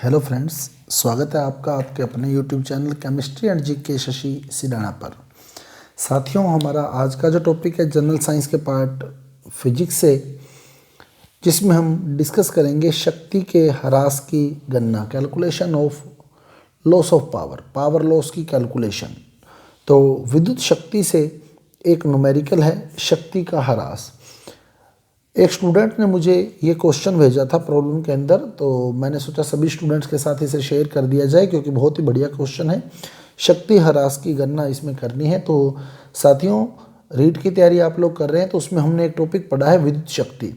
Hello friends, स्वागत है आपका आपके अपने YouTube channel chemistry and GK Shashi Sidana पर। साथियों, हमारा आज का जो टॉपिक है जनरल साइंस के पार्ट फिजिक्स से, जिसमें हम डिस्कस करेंगे शक्ति के ह्रास की गणना, calculation of loss of power loss की कैलकुलेशन। तो विद्युत शक्ति से एक न्यूमेरिकल है शक्ति का ह्रास। एक स्टूडेंट ने मुझे ये क्वेश्चन भेजा था प्रॉब्लम के अंदर, तो मैंने सोचा सभी स्टूडेंट्स के साथ इसे शेयर कर दिया जाए क्योंकि बहुत ही बढ़िया क्वेश्चन है। शक्ति ह्रास की गणना इसमें करनी है। तो साथियों, रीट की तैयारी आप लोग कर रहे हैं तो उसमें हमने एक टॉपिक पढ़ा है विद्युत शक्ति।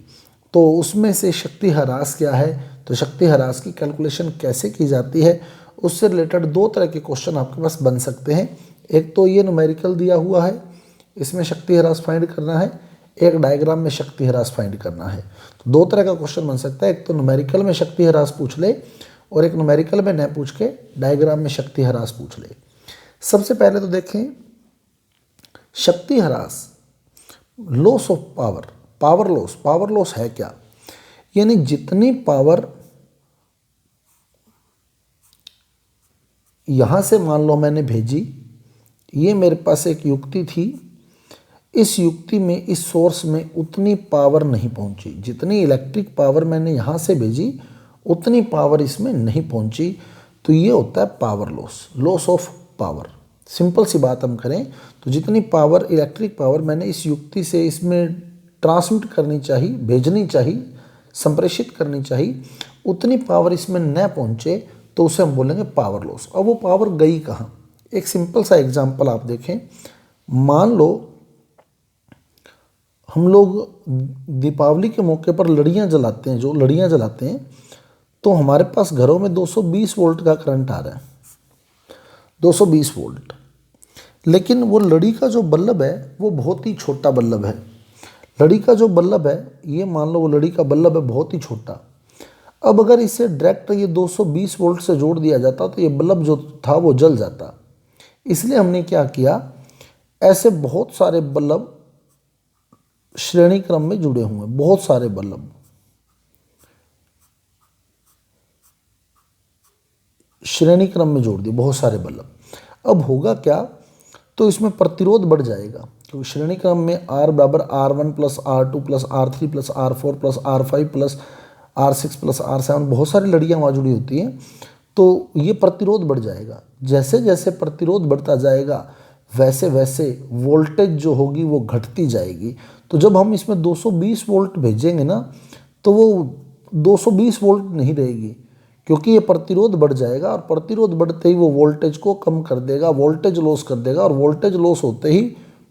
तो उसमें से शक्ति ह्रास क्या है, तो शक्ति ह्रास की कैलकुलेशन कैसे की जाती है, उससे रिलेटेड दो तरह के क्वेश्चन आपके पास बन सकते हैं। एक तो ये न्यूमेरिकल दिया हुआ है, इसमें शक्ति ह्रास फाइंड करना है, एक डायग्राम में शक्ति ह्रास फाइंड करना है। तो दो तरह का क्वेश्चन बन सकता है, एक तो न्यूमेरिकल में शक्ति ह्रास पूछ ले और एक न्यूमेरिकल में न पूछ के डायग्राम में शक्ति ह्रास पूछ ले। सबसे पहले तो देखें शक्ति ह्रास, लॉस ऑफ पावर लॉस है क्या, यानी जितनी पावर यहां से मान लो मैंने भेजी, ये मेरे पास एक युक्ति थी, इस युक्ति में इस सोर्स में उतनी पावर नहीं पहुंची, जितनी इलेक्ट्रिक पावर मैंने यहाँ से भेजी उतनी पावर इसमें नहीं पहुंची, तो ये होता है power loss of power. Simple सी बात हम करें तो जितनी पावर इलेक्ट्रिक पावर मैंने इस युक्ति से इसमें ट्रांसमिट करनी चाहिए, भेजनी चाहिए, संप्रेषित करनी चाहिए, उतनी पावर इसमें न पहुँचे तो उसे हम बोलेंगे पावर लॉस। अब वो पावर गई कहाँ, एक सिंपल सा एग्जाम्पल आप देखें। मान लो हम लोग दीपावली के मौके पर लड़ियाँ जलाते हैं, जो लड़ियाँ जलाते हैं, तो हमारे पास घरों में 220 वोल्ट का करंट आ रहा है, 220 वोल्ट। लेकिन वो लड़ी का जो बल्ब है वो बहुत ही छोटा बल्ब है। लड़ी का जो बल्ब है, ये मान लो वो लड़ी का बल्ब है बहुत ही छोटा। अब अगर इसे डायरेक्ट ये 220 वोल्ट से जोड़ दिया जाता तो ये बल्ब जो था वो जल जाता। इसलिए हमने क्या किया, ऐसे बहुत सारे बल्ब श्रेणी क्रम में जुड़े हुए हैं, बहुत सारे बल्ब श्रेणी क्रम में जोड़ दिए, बहुत सारे बल्ब। अब होगा क्या, तो इसमें प्रतिरोध बढ़ जाएगा क्योंकि श्रेणी क्रम में R बराबर R1 plus R2 plus R3 plus R4 plus R5 plus R6 plus R7, बहुत सारी लड़ियाँ वहाँ जुड़ी होती हैं। तो ये प्रतिरोध बढ़ जाएगा। जैसे जैसे प्रतिरोध बढ़ता जाएगा वैसे वैसे वोल्टेज जो होगी वो घटती जाएगी। तो जब हम इसमें 220 वोल्ट भेजेंगे ना, तो वो 220 वोल्ट नहीं रहेगी क्योंकि ये प्रतिरोध बढ़ जाएगा और प्रतिरोध बढ़ते ही वो वोल्टेज को कम कर देगा, वोल्टेज लॉस कर देगा और वोल्टेज लॉस होते ही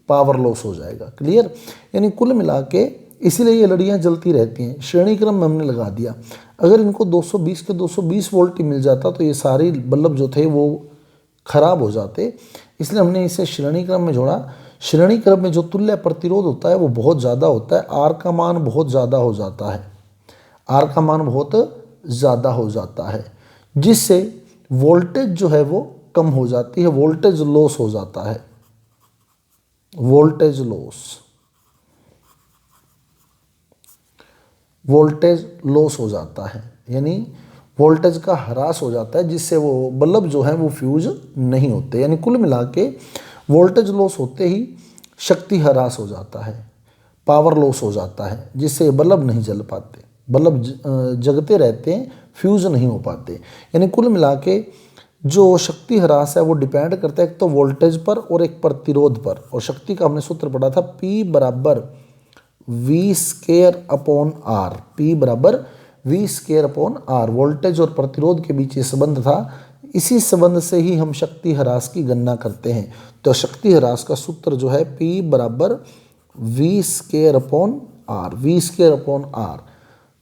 पावर लॉस हो जाएगा। क्लियर, यानी कुल मिला के इसीलिए ये लड़ियाँ जलती रहती हैं। श्रेणी क्रम में हमने लगा दिया, अगर इनको 220 के 220 वोल्ट ही मिल जाता तो ये सारे बल्ब जो थे वो खराब हो जाते। इसलिए हमने इसे श्रेणी क्रम में जोड़ा। श्रेणी क्रम में जो तुल्य प्रतिरोध होता है वो बहुत ज़्यादा होता है, आर का मान बहुत ज़्यादा हो जाता है, आर का मान बहुत ज़्यादा हो जाता है, जिससे वोल्टेज जो है वो कम हो जाती है, वोल्टेज लॉस हो जाता है, वोल्टेज लॉस हो जाता है, यानी वोल्टेज का ह्रास हो जाता है, जिससे वो बल्ब जो है वो फ्यूज नहीं होते। यानी कुल मिला के वोल्टेज लॉस होते ही शक्ति ह्रास हो जाता है, पावर लॉस हो जाता है, जिससे बल्ब नहीं जल पाते, बल्ब जगते रहते हैं, फ्यूज नहीं हो पाते। यानी कुल मिला के जो शक्ति ह्रास है वो डिपेंड करता है एक तो वोल्टेज पर और एक प्रतिरोध पर। और शक्ति का हमने सूत्र पढ़ा था, P बराबर V square upon R, P बराबर V square upon R, voltage और प्रतिरोध के बीच ये संबंध था। इसी संबंध से ही हम शक्ति ह्रास की गणना करते हैं। तो शक्ति ह्रास का सूत्र जो है P बराबर V square upon R, V square upon R।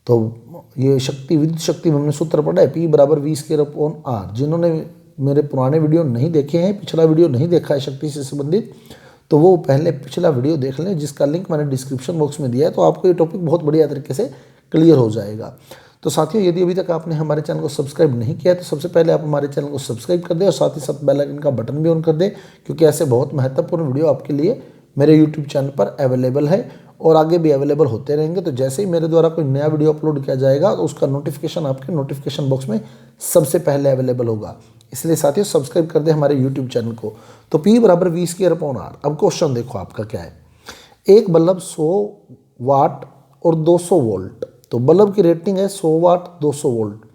तो ये शक्ति, विद्युत शक्ति में हमने सूत्र पढ़ा है P बराबर V स्क्वायर अपॉन R। जिन्होंने मेरे पुराने वीडियो नहीं देखे हैं, पिछला वीडियो नहीं देखा है शक्ति से संबंधित, तो वो पहले पिछला वीडियो देख लें, जिसका लिंक मैंने डिस्क्रिप्शन बॉक्स में दिया है। तो आपको ये टॉपिक बहुत बढ़िया तरीके से क्लियर हो जाएगा। तो साथियों, यदि अभी तक आपने हमारे चैनल को सब्सक्राइब नहीं किया है तो सबसे पहले आप हमारे चैनल को सब्सक्राइब कर दें और साथ ही साथ बेल आइकन का बटन भी ऑन कर दें, क्योंकि ऐसे बहुत महत्वपूर्ण वीडियो आपके लिए मेरे यूट्यूब चैनल पर अवेलेबल है। और आगे भी अवेलेबल होते रहेंगे। तो जैसे ही मेरे द्वारा कोई नया वीडियो अपलोड किया जाएगा तो उसका नोटिफिकेशन आपके नोटिफिकेशन बॉक्स में सबसे पहले अवेलेबल होगा। इसलिए साथियों सब्सक्राइब कर दें हमारे यूट्यूब चैनल को। तो P बराबर V²/R। अब क्वेश्चन देखो आपका क्या है। एक बल्ब 100 वाट और 200 वोल्ट, तो बल्ब की रेटिंग है 100 वाट 200 वोल्ट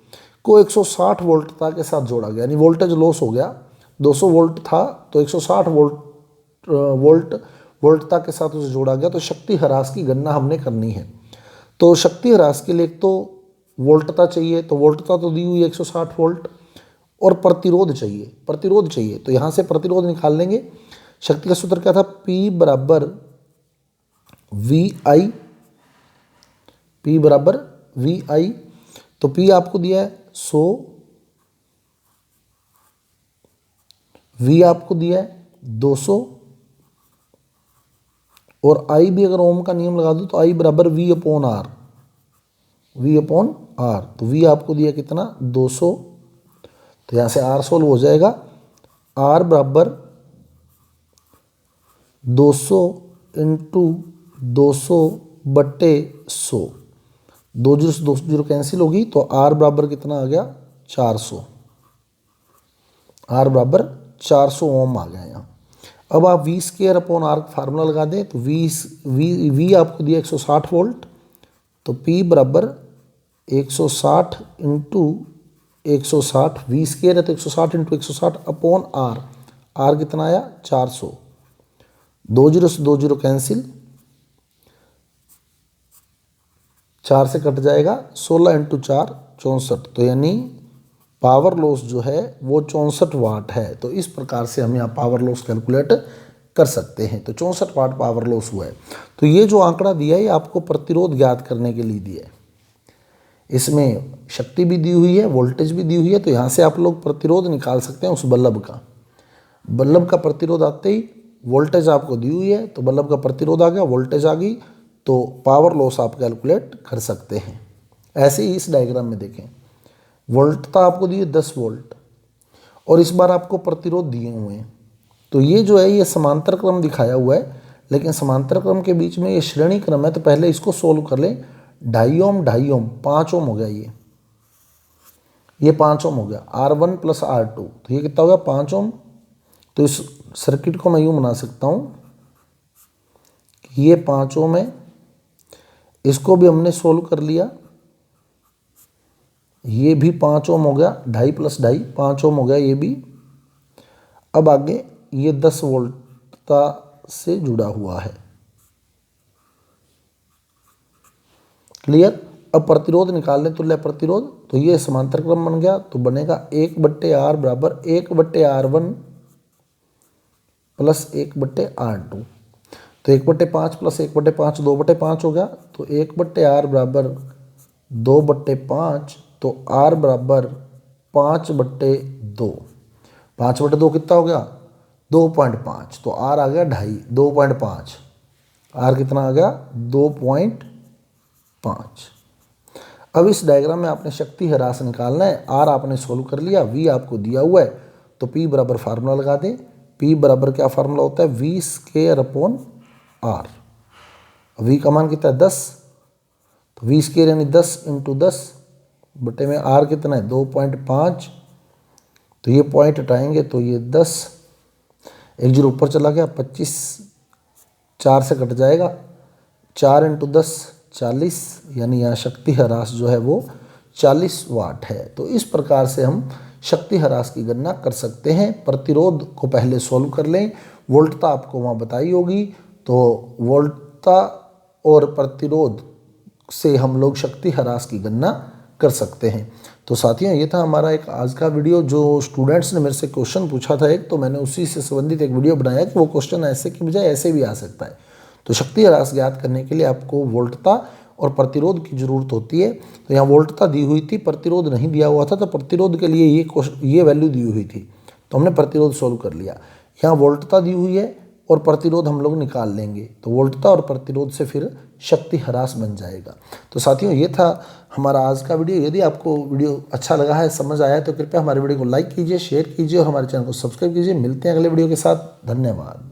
को 160 वोल्टता के साथ जोड़ा गया, यानी वोल्टेज लॉस हो गया। 200 वोल्ट था तो 160 वोल्टता के साथ उसे जोड़ा गया। तो शक्ति ह्रास की गणना हमने करनी है। तो शक्ति ह्रास के लिए तो वोल्टता चाहिए, तो वोल्टता तो दी हुई है 160 वोल्ट, और प्रतिरोध चाहिए। तो यहाँ से प्रतिरोध निकाल लेंगे। शक्ति का सूत्र क्या था, P बराबर VI। तो P आपको दिया है 100, V आपको दिया है 200, और I भी अगर ओम का नियम लगा दो तो I बराबर V/R। तो V आपको दिया कितना 200, तो यहाँ से R सोल्व हो जाएगा। R बराबर 200 इंटू 200/100, 2 जीरो से 2 जीरो कैंसिल होगी, तो R बराबर कितना आ गया 400। R बराबर 400 ओम आ गया यहाँ। अब आप V²/R फार्मूला लगा दें तो V आपको दिया 160 वोल्ट, तो P बराबर 160 इंटू 160, V² है तो 160 इंटू 160/R। R कितना आया 400, 2 जीरो से 2 जीरो कैंसिल, 4 से कट जाएगा, 16 इंटू 4 64, तो यानी पावर लॉस जो है वो 64 वाट है। तो इस प्रकार से हम यहाँ पावर लॉस कैलकुलेट कर सकते हैं। तो 64 वाट पावर लॉस हुआ है। तो ये जो आंकड़ा दिया है ये आपको प्रतिरोध ज्ञात करने के लिए दिया है। इसमें शक्ति भी दी हुई है, वोल्टेज भी दी हुई है। तो यहाँ से आप लोग प्रतिरोध निकाल सकते हैं उस बल्ब का प्रतिरोध आते ही वोल्टेज आपको दी हुई है, तो बल्ब का प्रतिरोध आ गया, वोल्टेज आ गई, तो पावर लॉस आप कैलकुलेट कर सकते हैं। ऐसे ही इस डायग्राम में देखें, वोल्टता आपको दी है 10 वोल्ट, और इस बार आपको प्रतिरोध दिए हुए हैं। तो ये जो है ये समांतर क्रम दिखाया हुआ है, लेकिन समांतर क्रम के बीच में ये श्रेणी क्रम है। तो पहले इसको सोल्व कर लें। 2.5 ओम 5 ओम हो गया, ये 5 ओम हो गया। R1 + R2, तो ये कितना हो गया 5 ओम। तो इस सर्किट को मैं यूँ बना सकता हूँ कि ये 5 ओम है, इसको भी हमने सोल्व कर लिया, ये भी 5 ओम हो गया, 2.5 + 2.5 5 ओम हो गया ये भी। अब आगे ये 10 वोल्टता से जुड़ा हुआ है। क्लियर। अब प्रतिरोध निकाल लें, तुल्य प्रतिरोध। तो ये समांतर क्रम बन गया, तो बनेगा 1/R बराबर 1/R1 + 1/R2। तो 1/5 + 1/5 2/5 हो गया, तो 1/R बराबर 2/5, तो R बराबर 5/2। 5/2 कितना हो गया 2.5, तो R आ गया 2.5, 2.5। R कितना आ गया 2.5। अब इस डायग्राम में आपने शक्ति ह्रास निकालना है। R आपने सोल्व कर लिया, V आपको दिया हुआ है, तो P बराबर फार्मूला लगा दें। P बराबर क्या फार्मूला होता है, V²/R। V का मान कितना है 10, तो V² यानी 10 इंटू 10 बटे में R कितना है 2.5, तो ये पॉइंट हटाएंगे तो ये 10, 1 जीरो ऊपर चला गया, 25, 4 से कट जाएगा, 4 इंटू 10 40, यानी यहाँ शक्ति ह्रास जो है वो 40 वाट है। तो इस प्रकार से हम शक्ति ह्रास की गणना कर सकते हैं। प्रतिरोध को पहले सोल्व कर लें, वोल्टता आपको वहाँ बताई होगी, तो वोल्टता और प्रतिरोध से हम लोग शक्ति ह्रास की गणना कर सकते हैं। तो साथियों ये था हमारा एक आज का वीडियो। जो स्टूडेंट्स ने मेरे से क्वेश्चन पूछा था एक, तो मैंने उसी से संबंधित एक वीडियो बनाया कि वो क्वेश्चन ऐसे की बजाय ऐसे भी आ सकता है। तो शक्ति ह्रास ज्ञात करने के लिए आपको वोल्टता और प्रतिरोध की जरूरत होती है। तो यहाँ वोल्टता दी हुई थी, प्रतिरोध नहीं दिया हुआ था, तो प्रतिरोध के लिए ये वैल्यू दी हुई थी, तो हमने प्रतिरोध सोल्व कर लिया। यहाँ वोल्टता दी हुई है और प्रतिरोध हम लोग निकाल लेंगे, तो वोल्टता और प्रतिरोध से फिर शक्ति ह्रास बन जाएगा। तो साथियों ये था हमारा आज का वीडियो। यदि आपको वीडियो अच्छा लगा है, समझ आया है, तो कृपया हमारे वीडियो को लाइक कीजिए, शेयर कीजिए और हमारे चैनल को सब्सक्राइब कीजिए। मिलते हैं अगले वीडियो के साथ। धन्यवाद।